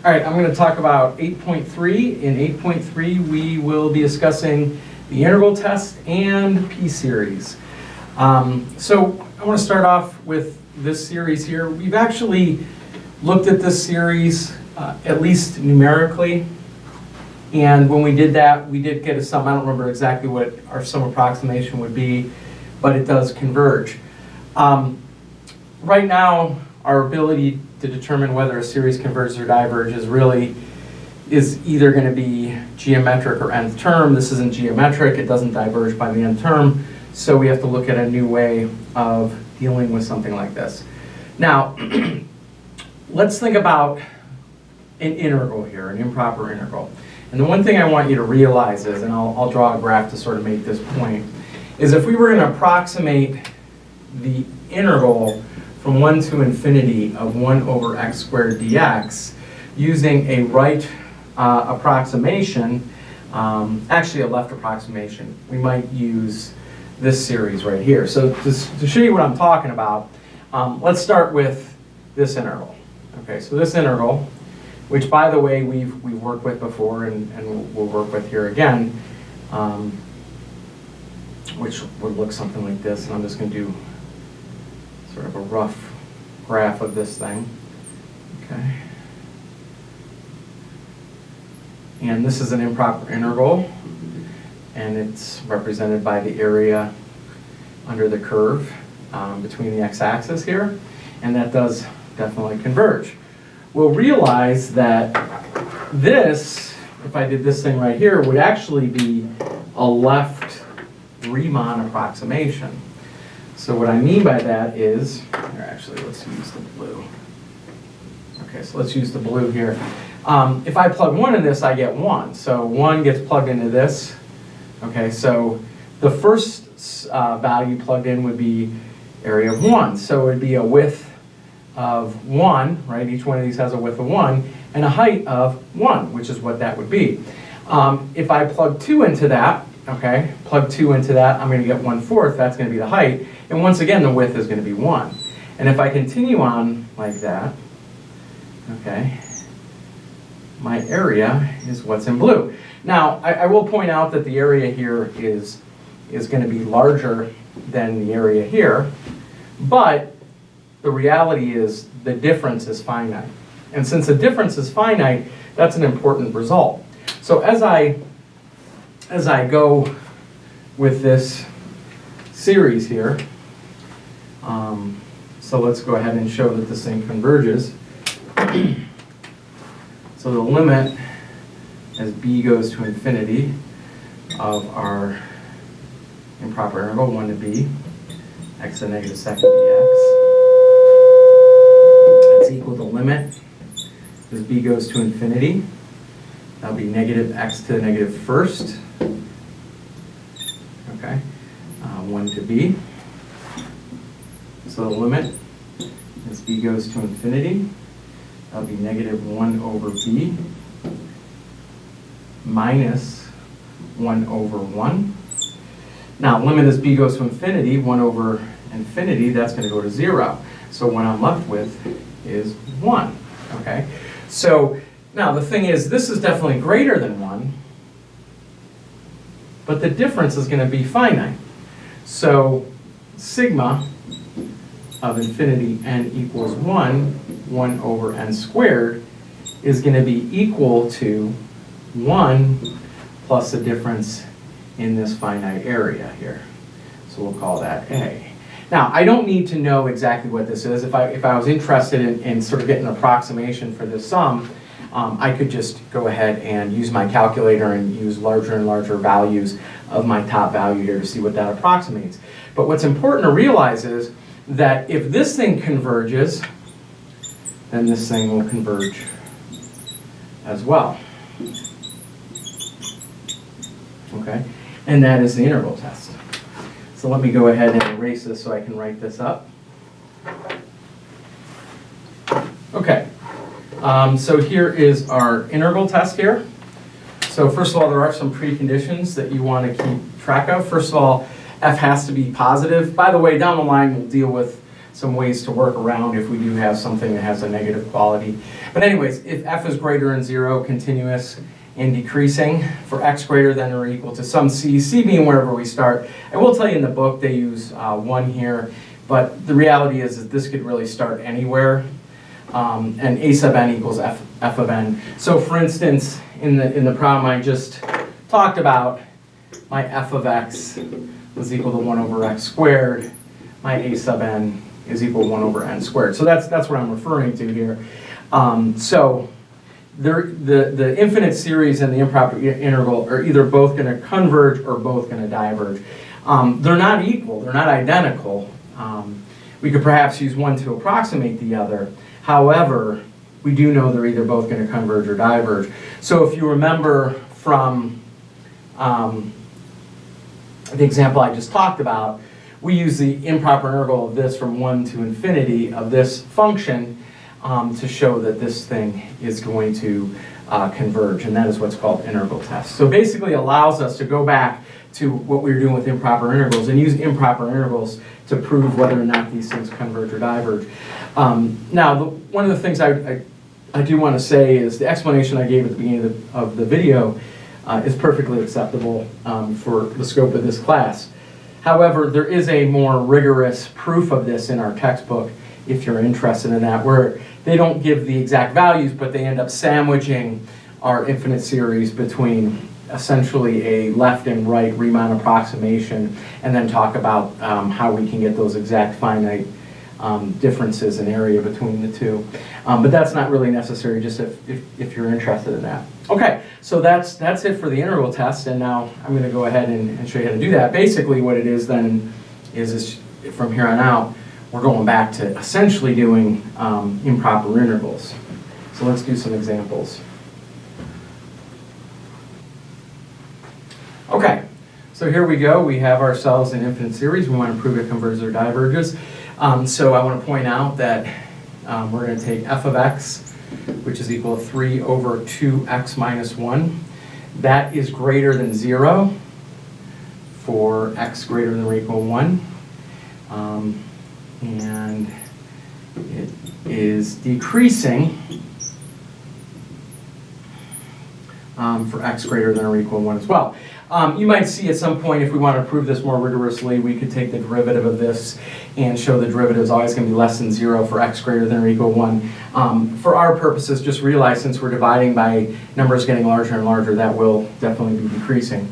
All right, I'm going to talk about 8.3. In 8.3, we will be discussing the integral test and P-series. So I want to start off with this series here. We've actually looked at this series, at least numerically. And when we did that, we did get a sum. I don't remember exactly what our sum approximation would be, but it does converge. Right now, our ability to determine whether a series converges or diverges is either going to be geometric or nth term. This isn't geometric, it doesn't diverge by the nth term, so we have to look at a new way of dealing with something like this. Now, let's think about an integral here, an improper integral. And the one thing I want you to realize is, and I'll draw a graph to sort of make this point, is if we were going to approximate the integral from 1 to infinity of 1 over x squared dx using a right approximation, actually a left approximation, we might use this series right here. So to show you what I'm talking about, let's start with this integral. Okay, so this integral, which by the way we've worked with before and we'll work with here again, which would look something like this, and I'm just going to do sort of a rough graph of this thing. Okay. And this is an improper integral, and it's represented by the area under the curve between the x-axis here, and that does definitely converge. We'll realize that this, if I did this thing right here, would actually be a left Riemann approximation. So what I mean by that is, here actually let's use the blue. Okay, so let's use the blue here. If I plug 1 in this, I get 1. So 1 gets plugged into this. Okay, so the first value plugged in would be area of 1. So it would be a width of 1, right? Each one of these has a width of 1, and a height of 1, which is what that would be. If I plug 2 into that, okay, plug 2 into that, I'm going to get 1/4, that's going to be the height, and once again the width is going to be 1. And if I continue on like that, okay, my area is what's in blue. Now, I will point out that the area here is going to be larger than the area here, but the reality is the difference is finite. And since the difference is finite, that's an important result. So as I go with this series here, so let's go ahead and show that this thing converges. So the limit as b goes to infinity of our improper integral, 1 to b, x to the negative second dx, that's equal to limit as b goes to infinity. That'll be negative x to the negative first, okay, 1 to b. So the limit as b goes to infinity, that'll be negative 1 over b minus 1 over 1. Now, limit as b goes to infinity, 1 over infinity, that's going to go to 0. So what I'm left with is 1, okay? So now the thing is, this is definitely greater than 1, but the difference is going to be finite. So sigma of infinity n equals 1 over n squared is going to be equal to 1 plus the difference in this finite area here. So we'll call that A. Now, I don't need to know exactly what this is. If I was interested in sort of getting an approximation for this sum, I could just go ahead and use my calculator and use larger and larger values of my top value here to see what that approximates. But what's important to realize is that if this thing converges, then this thing will converge as well. Okay? And that is the integral test. So let me go ahead and erase this so I can write this up. Okay. So here is our integral test here. So first of all, there are some preconditions that you want to keep track of. First of all, f has to be positive. By the way, down the line we'll deal with some ways to work around if we do have something that has a negative quality. But anyways, if f is greater than 0, continuous and decreasing, for x greater than or equal to some c being wherever we start. I will tell you in the book they use 1 here, but the reality is that this could really start anywhere. And a sub n equals f of n. So for instance, in the problem I just talked about, my f of x was equal to 1 over x squared. My a sub n is equal to 1 over n squared. So that's what I'm referring to here. So the infinite series and the improper integral are either both going to converge or both going to diverge. They're not equal. They're not identical. We could perhaps use one to approximate the other. However, we do know they're either both going to converge or diverge. So if you remember from the example I just talked about, we use the improper integral of this from 1 to infinity of this function to show that this thing is going to converge, and that is what's called integral test. So basically allows us to go back to what we were doing with improper integrals and use improper integrals to prove whether or not these things converge or diverge. Now, one of the things I do want to say is the explanation I gave at the beginning of the video is perfectly acceptable for the scope of this class. However, there is a more rigorous proof of this in our textbook, if you're interested in that, where they don't give the exact values, but they end up sandwiching our infinite series between essentially a left and right Riemann approximation, and then talk about how we can get those exact finite differences in area between the two. But that's not really necessary, just if you're interested in that. Okay, so that's it for the integral test, and now I'm going to go ahead and show you how to do that. Basically what it is then is from here on out, we're going back to essentially doing improper integrals. So let's do some examples. Okay, so here we go. We have ourselves an infinite series. We want to prove it converges or diverges. So I want to point out that we're going to take f of x, which is equal to 3 over 2x minus 1. That is greater than 0 for x greater than or equal to 1. And it is decreasing for x greater than or equal to 1 as well. You might see at some point, if we want to prove this more rigorously, we could take the derivative of this and show the derivative is always going to be less than 0 for x greater than or equal to 1. For our purposes, just realize since we're dividing by numbers getting larger and larger, that will definitely be decreasing.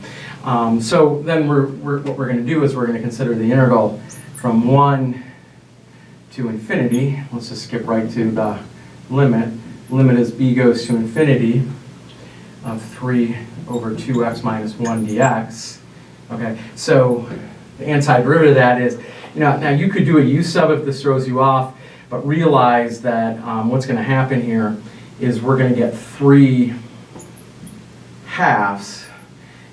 So then what we're going to do is we're going to consider the integral from 1 to infinity. Let's just skip right to the limit. Limit as b goes to infinity of 3 over 2x minus 1 dx. Okay, so the antiderivative of that is, now you could do a u sub if this throws you off, but realize that what's going to happen here is we're going to get 3 halves,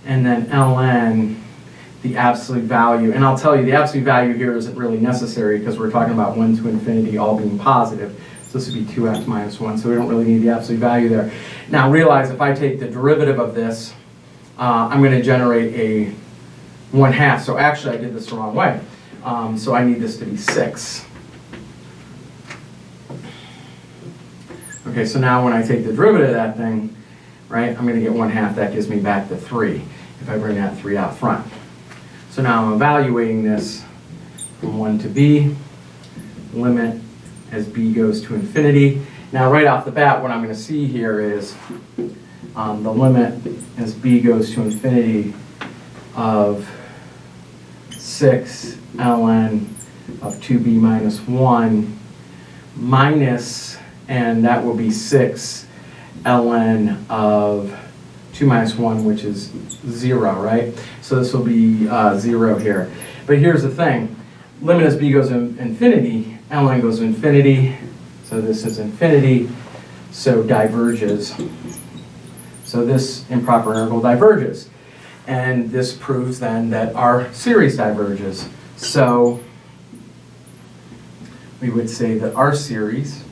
and then ln, the absolute value. And I'll tell you, the absolute value here isn't really necessary because we're talking about 1 to infinity all being positive. So this would be 2x minus 1, so we don't really need the absolute value there. Now realize if I take the derivative of this, I'm going to generate a 1/2. So actually I did this the wrong way. So I need this to be 6. Okay, so now when I take the derivative of that thing, right, I'm going to get 1/2. That gives me back the 3 if I bring that 3 out front. So now I'm evaluating this from 1 to b, limit as b goes to infinity. Now right off the bat, what I'm going to see here is the limit as b goes to infinity of 6 ln of 2b minus 1 minus, and that will be 6 ln of 2 minus 1, which is 0, right? So this will be 0 here. But here's the thing. Limit as b goes to infinity, ln goes to infinity, so this is infinity, so diverges. So this improper integral diverges. And this proves then that our series diverges. So we would say that our series,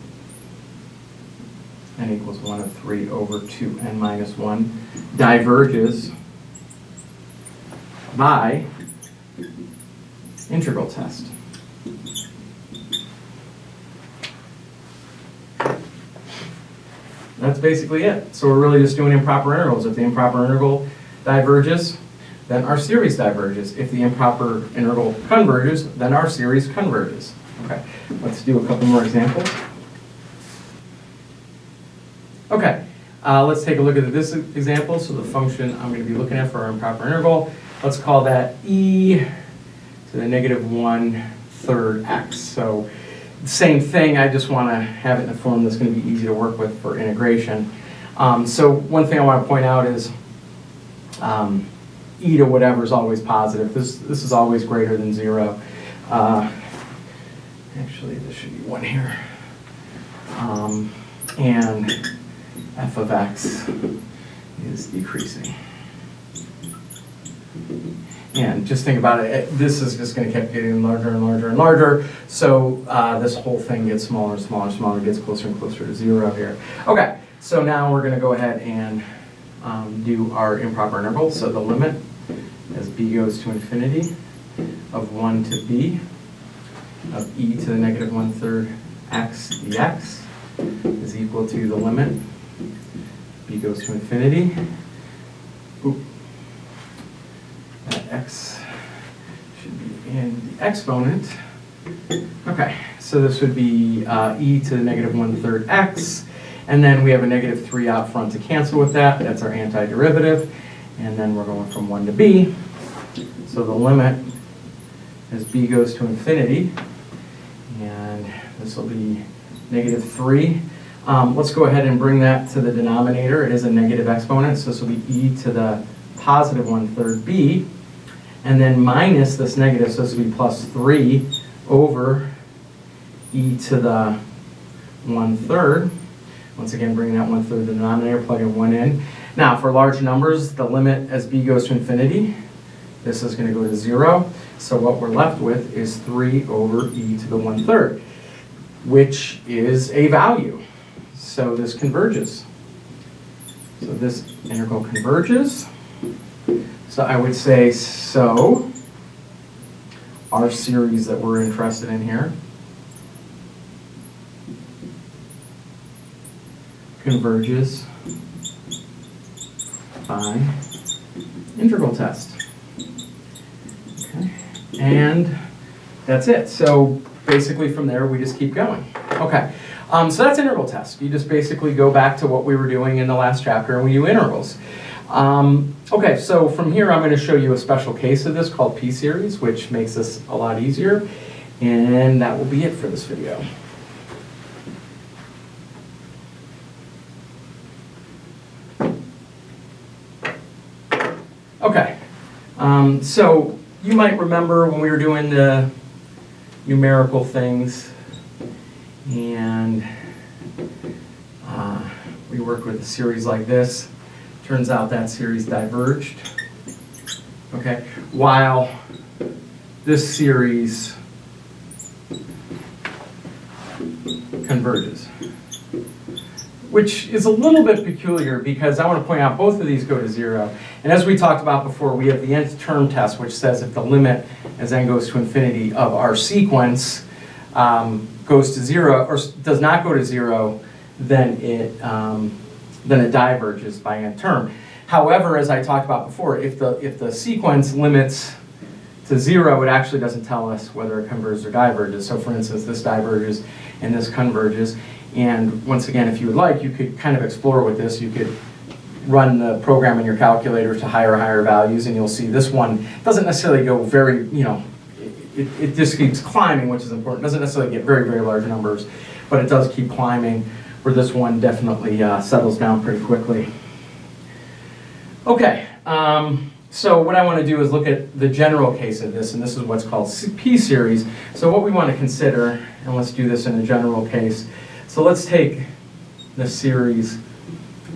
n equals 1 of 3 over 2n minus 1, diverges by integral test. That's basically it. So we're really just doing improper integrals. If the improper integral diverges, then our series diverges. If the improper integral converges, then our series converges. Okay, let's do a couple more examples. Okay, let's take a look at this example. So the function I'm going to be looking at for our improper integral, let's call that e to the negative 1/3 x. So same thing, I just want to have it in a form that's going to be easy to work with for integration. So one thing I want to point out is e to whatever is always positive. This is always greater than 0. Actually, this should be 1 here. And f of x is decreasing. And just think about it, this is just going to keep getting larger and larger and larger, so this whole thing gets smaller and smaller and smaller, gets closer and closer to 0 here. Okay, so now we're going to go ahead and do our improper integral. So the limit as b goes to infinity of 1 to b of e to the negative 1/3 x dx is equal to the limit b goes to infinity. That x should be in the exponent. Okay, so this would be e to the negative 1/3 x, and then we have a negative 3 out front to cancel with that. That's our antiderivative, and then we're going from 1 to b. So the limit as b goes to infinity, and this will be negative 3. Let's go ahead and bring that to the denominator. It is a negative exponent, so this will be e to the positive 1/3 b, and then minus this negative, so this will be plus 3 over e to the 1/3. Once again, bringing that 1/3 to the denominator, plugging 1 in. Now, for large numbers, the limit as b goes to infinity, this is going to go to 0. So what we're left with is 3 over e to the 1/3, which is a value. So this converges. So this integral converges. So I would say, so our series that we're interested in here converges by integral test. Okay, and that's it. So basically from there we just keep going. Okay, so that's integral test. You just basically go back to what we were doing in the last chapter and we do integrals. Okay, so from here I'm going to show you a special case of this called p-series, which makes this a lot easier, and that will be it for this video. Okay, so you might remember when we were doing the numerical things, and we worked with a series like this. Turns out that series diverged, okay, while this series converges, which is a little bit peculiar because I want to point out both of these go to 0. And as we talked about before, we have the nth term test, which says if the limit as n goes to infinity of our sequence goes to 0 or does not go to 0, then it diverges by n term. However, as I talked about before, if the sequence limits to 0, it actually doesn't tell us whether it converges or diverges. So for instance, this diverges and this converges. And once again, if you would like, you could kind of explore with this. You could run the program in your calculator to higher and higher values, and you'll see this one doesn't necessarily go very, it just keeps climbing, which is important. It doesn't necessarily get very, very large numbers, but it does keep climbing, where this one definitely settles down pretty quickly. Okay, so what I want to do is look at the general case of this, and this is what's called p-series. So what we want to consider, and let's do this in a general case. So let's take the series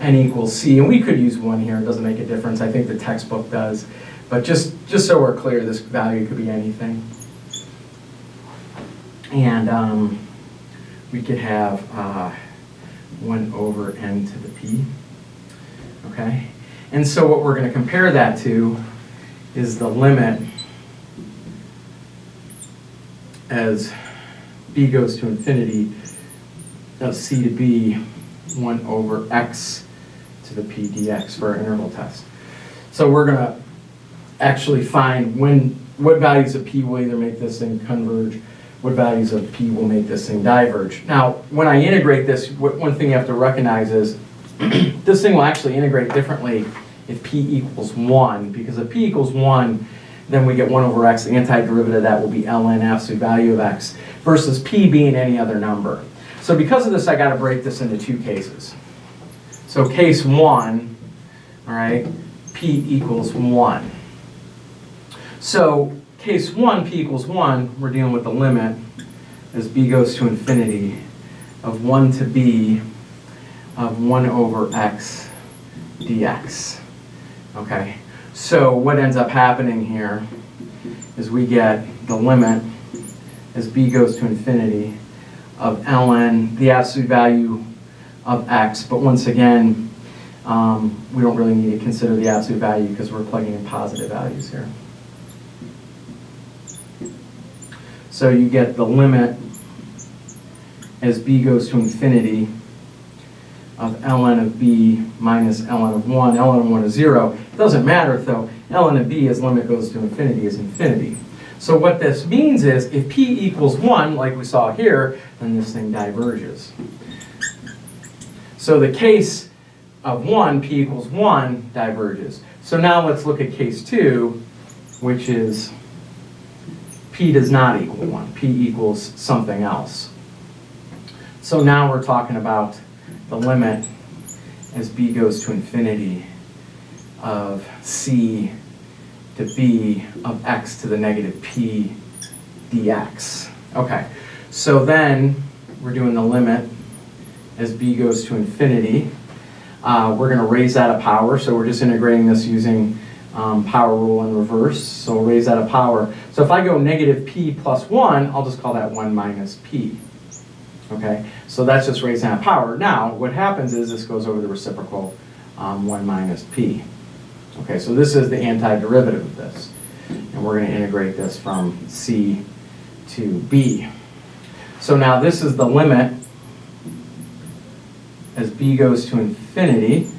n equals c, and we could use 1 here, it doesn't make a difference. I think the textbook does, but just so we're clear, this value could be anything. And we could have 1 over n to the p, okay? And so what we're going to compare that to is the limit as b goes to infinity of c to b 1 over x to the p dx for our interval test. So we're going to actually find what values of p will either make this thing converge, what values of p will make this thing diverge. Now, when I integrate this, one thing you have to recognize is this thing will actually integrate differently if p equals 1, because if p equals 1, then we get 1 over x. The antiderivative of that will be ln absolute value of x, versus p being any other number. So because of this, I got to break this into two cases. So case 1, all right, p equals 1. So case 1, p equals 1, we're dealing with the limit as b goes to infinity of 1 to b of 1 over x dx. Okay, so what ends up happening here is we get the limit as b goes to infinity of ln, the absolute value of x, but once again, we don't really need to consider the absolute value because we're plugging in positive values here. So you get the limit as b goes to infinity of ln of b minus ln of 1. ln of 1 is 0. It doesn't matter though. ln of b as limit goes to infinity is infinity. So what this means is if p equals 1, like we saw here, then this thing diverges. So the case of 1, p equals 1, diverges. So now let's look at case 2, which is p does not equal 1. P equals something else. So now we're talking about the limit as b goes to infinity of c to b of x to the negative p dx. Okay, so then we're doing the limit as b goes to infinity. We're going to raise that a power, so we're just integrating this using power rule in reverse. So we'll raise that a power. So if I go negative p plus 1, I'll just call that 1 minus p. Okay, so that's just raising that power. Now, what happens is this goes over the reciprocal 1 minus p. Okay, so this is the antiderivative of this. And we're going to integrate this from c to b. So now this is the limit as b goes to infinity.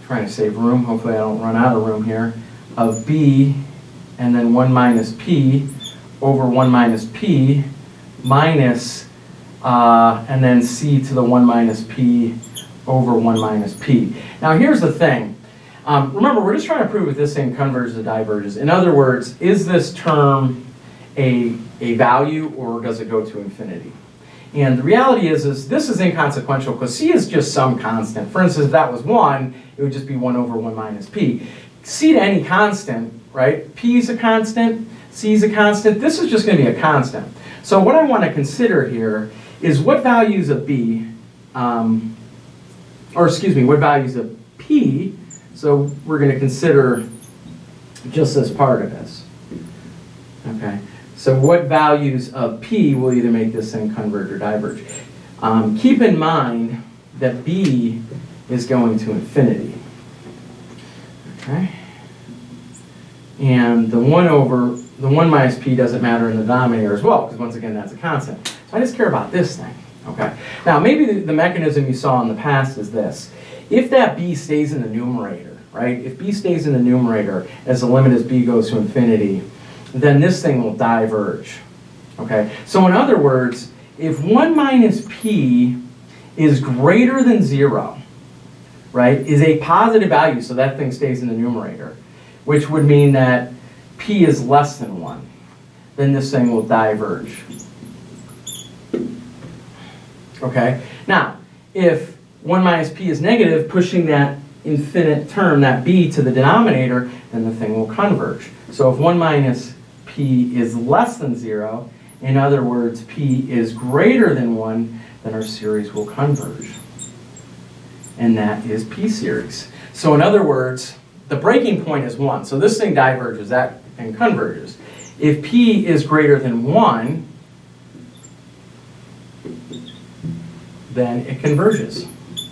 Trying to save room, hopefully I don't run out of room here, of b and then 1 minus p over 1 minus p minus and then c to the 1 minus p over 1 minus p. Now here's the thing. Remember, we're just trying to prove if this thing converges or diverges. In other words, is this term a value or does it go to infinity? And the reality is this is inconsequential because c is just some constant. For instance, if that was 1, it would just be 1 over 1 minus p. C to any constant, right? P is a constant, c is a constant. This is just going to be a constant. So what I want to consider here is what values of b, what values of p. So we're going to consider just this part of this. Okay. So what values of p will either make this thing converge or diverge? Keep in mind that b is going to infinity. Okay. And the 1 minus p doesn't matter in the denominator as well, because once again that's a constant. So I just care about this thing. Okay. Now maybe the mechanism you saw in the past is this. If that b stays in the numerator, right? If b stays in the numerator as the limit as b goes to infinity, then this thing will diverge. Okay? So in other words, if 1 minus p is greater than 0, right, is a positive value, so that thing stays in the numerator, which would mean that p is less than 1, then this thing will diverge. Okay? Now, if 1 minus p is negative, pushing that infinite term, that b, to the denominator, then the thing will converge. So if 1 minus p is less than 0, in other words, p is greater than 1, then our series will converge. And that is p series. So in other words, the breaking point is 1. So this thing diverges, that thing converges. If p is greater than 1, then it converges.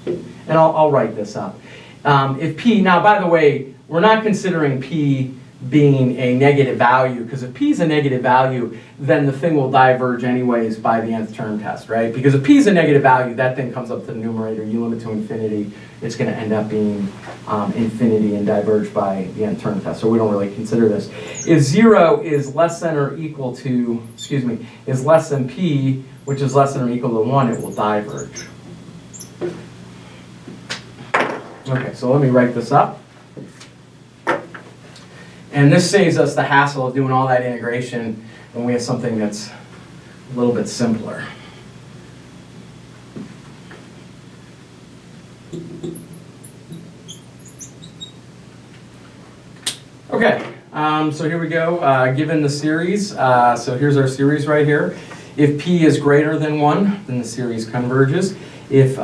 And I'll write this up. If p, now by the way, we're not considering p being a negative value, because if p is a negative value, then the thing will diverge anyways by the nth term test, right? Because if p is a negative value, that thing comes up to the numerator, you limit to infinity, it's going to end up being infinity and diverge by the nth term test, so we don't really consider this. If 0 is less than or equal to, is less than p, which is less than or equal to 1, it will diverge. Okay, so let me write this up. And this saves us the hassle of doing all that integration when we have something that's a little bit simpler. Okay, so here we go. Given the series, so here's our series right here. If p is greater than 1, then the series converges. If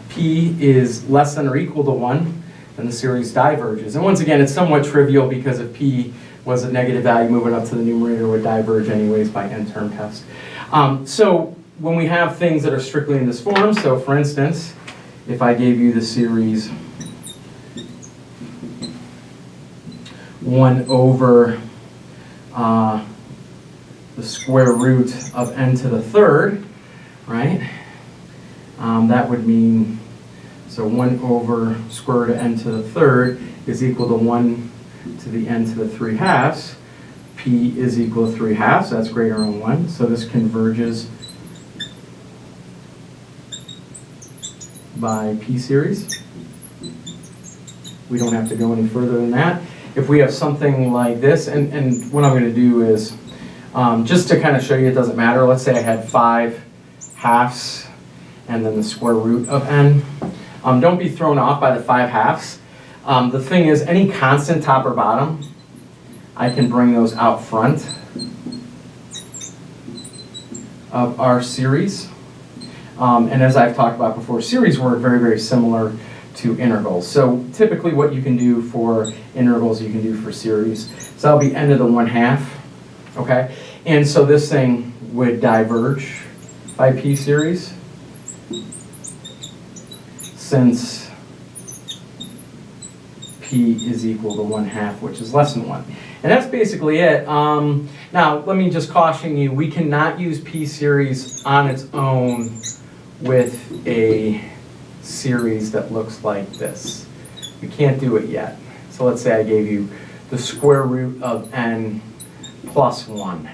p is less than or equal to 1, then the series diverges. And once again, it's somewhat trivial because if p was a negative value, moving up to the numerator would diverge anyways by n-term test. So when we have things that are strictly in this form, so for instance, if I gave you the series 1 over the square root of n to the third, right? That would mean, so 1 over square root of n to the third is equal to 1 to the n to the 3/2. P is equal to 3/2, so that's greater than 1. So this converges by p series. We don't have to go any further than that. If we have something like this, and what I'm going to do is, just to kind of show you it doesn't matter, let's say I had 5/2 and then the square root of n. Don't be thrown off by the 5/2. The thing is, any constant top or bottom, I can bring those out front of our series. And as I've talked about before, series work very, very similar to integrals. So typically what you can do for integrals, you can do for series. So that'll be n to the 1/2, okay? And so this thing would diverge by p series, since p is equal to 1/2, which is less than 1. And that's basically it. Now, let me just caution you, we cannot use p series on its own with a series that looks like this. We can't do it yet. So let's say I gave you the square root of n plus 1.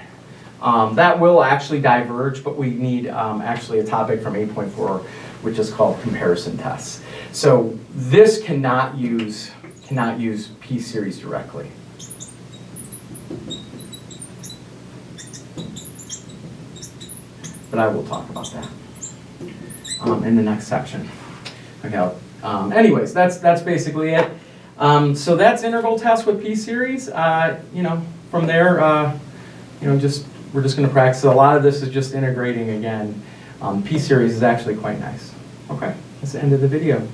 That will actually diverge, but we need actually a topic from 8.4, which is called comparison tests. So this cannot use p series directly. But I will talk about that in the next section. Okay. Anyways, that's basically it. So that's integral tests with p series. From there, we're just going to practice. A lot of this is just integrating again. P series is actually quite nice. Okay, that's the end of the video.